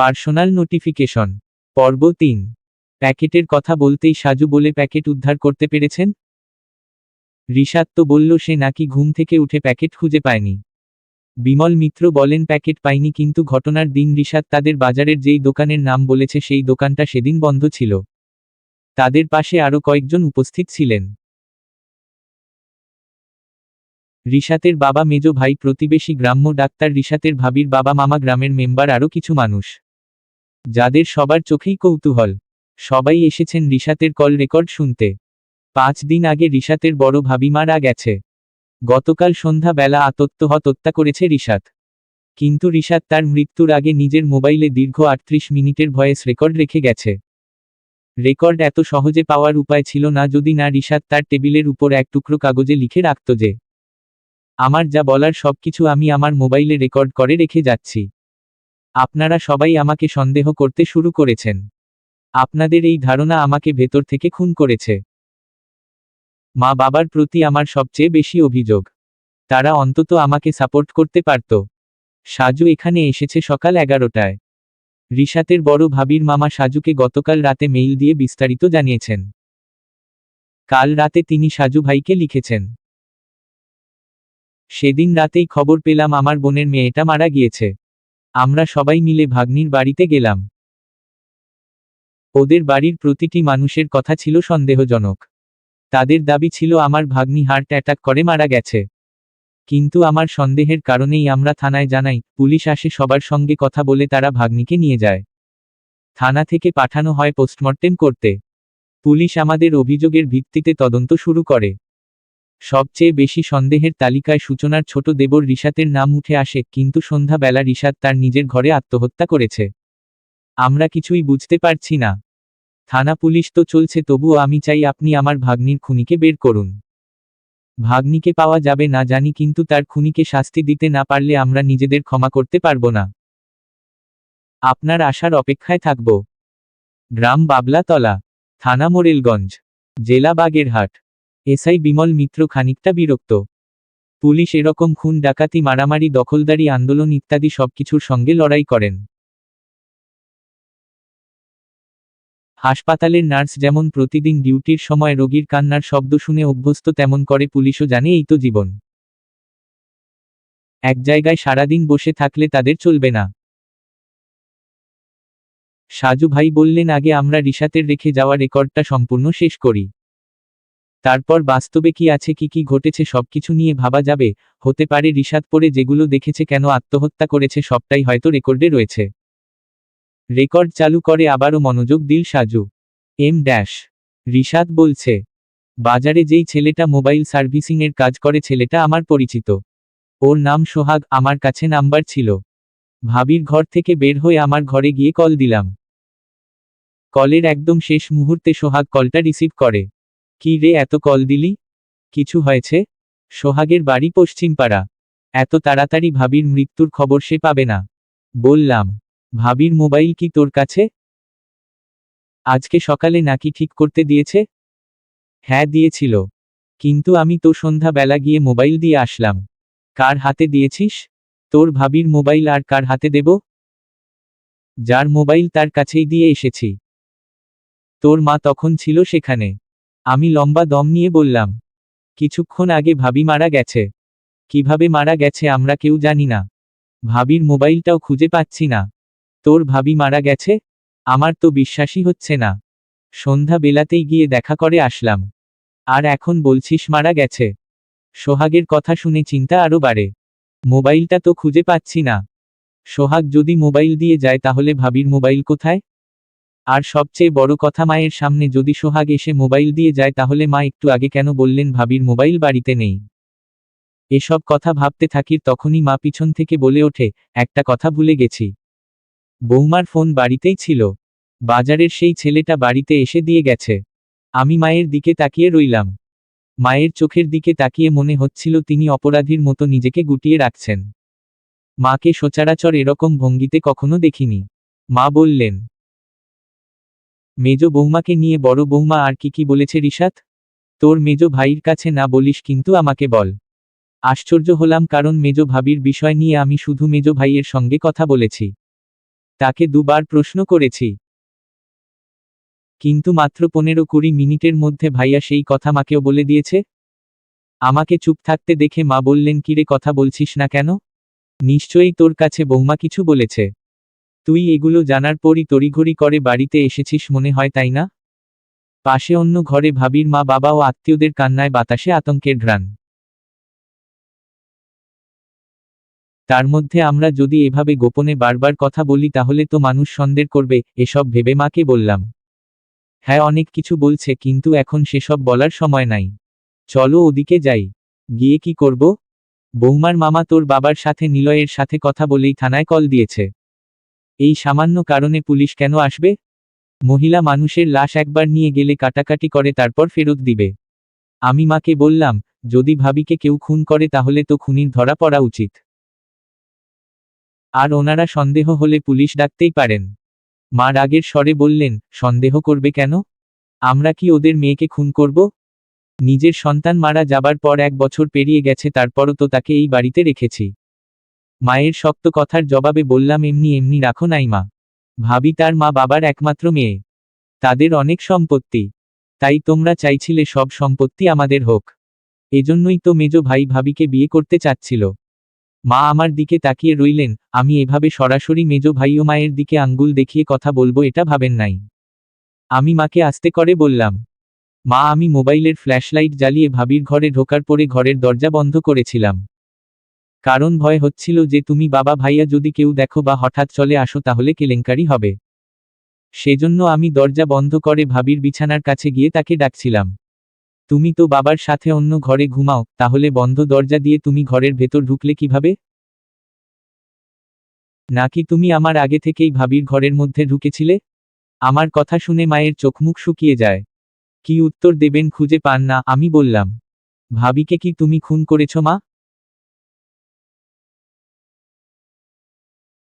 Personal notification. পর্ব 3। প্যাকেটের কথা বলতেই সাজু বলে প্যাকেট উদ্ধার করতে পেরেছেন। রিশাদ তো বলল সে নাকি ঘুম থেকে উঠে প্যাকেট খুঁজে পায়নি। বিমল মিত্র বলেন প্যাকেট পায়নি, কিন্তু ঘটনার দিন রিশাদ তাদের বাজারের যেই দোকানের নাম বলেছে সেই দোকানটা সেদিন বন্ধ ছিল। তাদের পাশে আরও কয়েকজন উপস্থিত ছিলেন। রিশাতের বাবা, মেজ ভাই, প্রতিবেশী, গ্রাম্য ডাক্তার, রিশাতের ভাবির বাবা, মামা, গ্রামের মেম্বার, আরও কিছু মানুষ যাদের সবার চোখেই কৌতূহল। সবাই এসেছেন রিশাতের কল রেকর্ড শুনতে। 5 দিন আগে রিশাতের বড় ভাবি মারা গেছে। গতকাল সন্ধ্যা বেলা আত্মহত্যা করেছে রিশাত। কিন্তু রিশাত তার মৃত্যুর আগে নিজের মোবাইলে দীর্ঘ 38 মিনিটের ভয়েস রেকর্ড রেখে গেছে। রেকর্ড এত সহজে পাওয়ার উপায় ছিল না যদি না রিশাত তার টেবিলের উপর এক টুকরো কাগজে লিখে রাখত যে, আমার যা বলার সবকিছু আমি আমার মোবাইলে রেকর্ড করে রেখে যাচ্ছি। আপনারা সবাই আমাকে সন্দেহ করতে শুরু করেছেন। আপনাদের এই ধারণা আমাকে ভেতর থেকে খুন করেছে। মা বাবার প্রতি আমার সবচেয়ে বেশি অভিযোগ। তারা অন্তত আমাকে সাপোর্ট করতে পারত। সাজু এখানে এসেছে সকাল 11টায়। রিশাতের বড় ভাবির মামা সাজুকে গতকাল রাতে মেইল দিয়ে বিস্তারিত জানিয়েছেন। কাল রাতে তিনি সাজু ভাইকে লিখেছেন, সেদিন রাতেই খবর পেলাম আমার বোনের মেয়েটা মারা গিয়েছে। আমরা সবাই মিলে ভাগ্নির বাড়িতে গেলাম। ওদের বাড়ির প্রতিটি মানুষের কথা ছিল সন্দেহজনক। তাদের দাবি ছিল আমার ভাগ্নি হার্ট অ্যাটাক করে মারা গেছে। কিন্তু আমার সন্দেহের কারণেই আমরা থানায় জানাই, পুলিশ আসে, সবার সঙ্গে কথা বলে তারা ভাগ্নিকে নিয়ে যায়। থানা থেকে পাঠানো হয় পোস্টমর্টেম করতে। পুলিশ আমাদের অভিযোগের ভিত্তিতে তদন্ত শুরু করে। সবচেয়ে বেশি সন্দেহের তালিকায় সূচনার ছোট দেবর রিশাতের নাম উঠে আসে, কিন্তু সন্ধ্যা বেলা রিশাত তার নিজের ঘরে আত্মহত্যা করেছে। আমরা কিছুই বুঝতে পারছি না। থানা পুলিশ তো চলছে, তবুও আমি চাই আপনি আমার ভাগ্নির খুনিকে বের করুন। ভাগ্নিকে পাওয়া যাবে না জানি, কিন্তু তার খুনিকে শাস্তি দিতে না পারলে আমরা নিজেদের ক্ষমা করতে পারব না। আপনার আশার অপেক্ষায় থাকব। গ্রাম বাবলাতলা, থানা মোরেলগঞ্জ, জেলা বাগেরহাট। এসআই বিমল মিত্র খানিকটা বিরক্ত। পুলিশ এরকম খুন, ডাকাতি, মারামারি, দখলদারি, আন্দোলন ইত্যাদি সবকিছুর সঙ্গে লড়াই করেন। হাসপাতালের নার্স যেমন প্রতিদিন ডিউটির সময় রোগীর কান্নার শব্দ শুনে অভ্যস্ত, তেমন করে পুলিশও জানে এই তো জীবন। এক জায়গায় সারাদিন বসে থাকলে তাদের চলবে না। সাজু ভাই বললেন, আগে আমরা রিশাতের রেখে যাওয়া রেকর্ডটা সম্পূর্ণ শেষ করি। তারপর বাস্তবে কি আছে, কি ঘটেছে সবকিছু নিয়ে ভাবা যাবে। হতে পারে রিশাত পরে যেগুলো দেখেছে, কেন আত্মহত্যা করেছে, সবটাই হয়তো রেকর্ডে রয়েছে। রেকর্ড চালু করে আবারও মনোযোগ দিল সাজু। রিশাত বলছে, বাজারে যেই ছেলেটা মোবাইল সার্ভিসিংয়ের কাজ করে, ছেলেটা আমার পরিচিত। ওর নাম সোহাগ, আমার কাছে নাম্বার ছিল। ভাবির ঘর থেকে বের হয়ে আমার ঘরে গিয়ে কল দিলাম। কলের একদম শেষ মুহূর্তে সোহাগ কলটা রিসিভ করে। কি রে, এত কল দিলি? কিছু হয়েছে? সোহাগের বাড়ি পশ্চিমপাড়া। এত তাড়াতাড়ি ভাবির মৃত্যুর খবর সে পাবে না। বললাম, ভাবির মোবাইল কি তোর কাছে? আজকে সকালে নাকি ঠিক করতে দিয়েছে? হ্যাঁ দিয়েছিল, কিন্তু আমি তো সন্ধ্যা বেলা গিয়ে মোবাইল দিয়ে আসলাম। কার হাতে দিয়েছিস? তোর ভাবির মোবাইল আর কার হাতে দেব? যার মোবাইল তার কাছেই দিয়ে এসেছি। তোর মা তখন ছিল সেখানে। আমি লম্বা দম নিয়ে বললাম, কিছুক্ষণ আগে ভাবি মারা গেছে। কিভাবে মারা গেছে আমরা কেউ জানি না। ভাবির মোবাইলটাও খুঁজে পাচ্ছি না। তোর ভাবি মারা গেছে? আমার তো বিশ্বাসই হচ্ছে না। সন্ধ্যা বেলাতেই গিয়ে দেখা করে আসলাম, আর এখন বলছিস মারা গেছে? সোহাগের কথা শুনে চিন্তা আরো বাড়ে। মোবাইলটা তো খুঁজে পাচ্ছি না। সোহাগ যদি মোবাইল দিয়ে যায় তাহলে ভাবির মোবাইল কোথায়? আর সবচেয়ে বড় কথা, মায়ের সামনে যদি সোহাগ এসে মোবাইল দিয়ে যায় তাহলে মা একটু আগে কেন বললেন ভাবির মোবাইল বাড়িতে নেই? এসব কথা ভাবতে থাকি, তখনই মা পিছন থেকে বলে ওঠে, একটা কথা ভুলে গেছি। বৌমার ফোন বাড়িতেই ছিল। বাজারের সেই ছেলেটা বাড়িতে এসে দিয়ে গেছে। আমি মায়ের দিকে তাকিয়ে রইলাম। মায়ের চোখের দিকে তাকিয়ে মনে হচ্ছিল তিনি অপরাধীর মতো নিজেকে গুটিয়ে রাখছেন। মাকে সচরাচর এরকম ভঙ্গিতে কখনো দেখিনি। মা বললেন, মেজ বৌমাকে নিয়ে বড় বৌমা আর কি বলেছে রিশাত? তোর মেজ ভাইয়ের কাছে না বলিস, কিন্তু আমাকে বল। আশ্চর্য হলাম, কারণ মেজ ভাবির বিষয় নিয়ে আমি শুধু মেজ ভাইয়ের সঙ্গে কথা বলেছি। তাকে দুবার প্রশ্ন করেছি, কিন্তু মাত্র 15-20 মিনিটের মধ্যে ভাইয়া সেই কথা মাকেও বলে দিয়েছে। আমাকে চুপ থাকতে দেখে মা বললেন, কিরে কথা বলছিস না কেন? নিশ্চয়ই তোর কাছে বৌমা কিছু বলেছে। তুই এগুলো জানার পরই তড়িঘড়ি করে বাড়িতে এসেছিস মনে হয়, তাই না? পাশে অন্য ঘরে ভাবির মা বাবা ও আত্মীয়দের কান্নায় বাতাসে আতঙ্কের ঘ্রাণ। তার মধ্যে আমরা যদি এভাবে গোপনে বারবার কথা বলি তাহলে তো মানুষ সন্দেহ করবে, এসব ভেবে মাকে বললাম, হ্যাঁ অনেক কিছু বলছে, কিন্তু এখন সেসব বলার সময় নাই। চলো ওদিকে যাই। গিয়ে কি করব? বৌমার মামা তোর বাবার সাথে নিলয়ের সাথে কথা বলেই থানায় কল দিয়েছে। এই সামান্য কারণে পুলিশ কেন আসবে? মহিলা মানুষের লাশ একবার নিয়ে গেলে কাটাকাটি করে তারপর ফেরত দিবে। আমি মাকে বললাম, যদি ভাবিকে কেউ খুন করে তাহলে তো খুনির ধরা পড়া উচিত। আর ওনারা সন্দেহ হলে পুলিশ ডাকতেই পারেন। মা রাগের স্বরে বললেন, সন্দেহ করবে কেন? আমরা কি ওদের মেয়েকে খুন করব? নিজের সন্তান মারা যাবার পর 1 বছর পেরিয়ে গেছে, তারপরও তো তাকে এই বাড়িতে রেখেছি। মায়ের শক্ত কথার জবাবে বললাম, এমনি এমনি রাখো নাই মা। ভাবি তার মা বাবার একমাত্র মেয়ে। তাদের অনেক সম্পত্তি। তাই তোমরা চাইছিলে সব সম্পত্তি আমাদের হোক। এজন্যই তো মেজো ভাই ভাবিকে বিয়ে করতে চাচ্ছিল। মা আমার দিকে তাকিয়ে রইলেন। আমি এভাবে সরাসরি মেজো ভাই ও মায়ের দিকে আঙ্গুল দেখিয়ে কথা বলবো এটা ভাবেন নাই। আমি মাকে আস্তে করে বললাম, মা আমি মোবাইলের ফ্ল্যাশলাইট জ্বালিয়ে ভাবির ঘরে ঢোকার পরে ঘরের দরজা বন্ধ করেছিলাম। কারণ ভয় হচ্ছিল যে তুমি বাবা ভাইয়া যদি কেউ দেখো বা হঠাৎ চলে আসো তাহলে কেলেঙ্কারি হবে। সেজন্য আমি দরজা বন্ধ করে ভাবির বিছানার কাছে গিয়ে তাকে ডাকছিলাম। তুমি তো বাবার সাথে অন্য ঘরে ঘুমাও, তাহলে বন্ধ দরজা দিয়ে তুমি ঘরের ভেতর ঢুকলে কিভাবে? নাকি তুমি আমার আগে থেকেই ভাবির ঘরের মধ্যে ঢুকেছিলে? আমার কথা শুনে মায়ের চোখমুখ শুকিয়ে যায়। কি উত্তর দেবেন খুঁজে পান না। আমি বললাম, ভাবিকে কি তুমি খুন করেছ মা?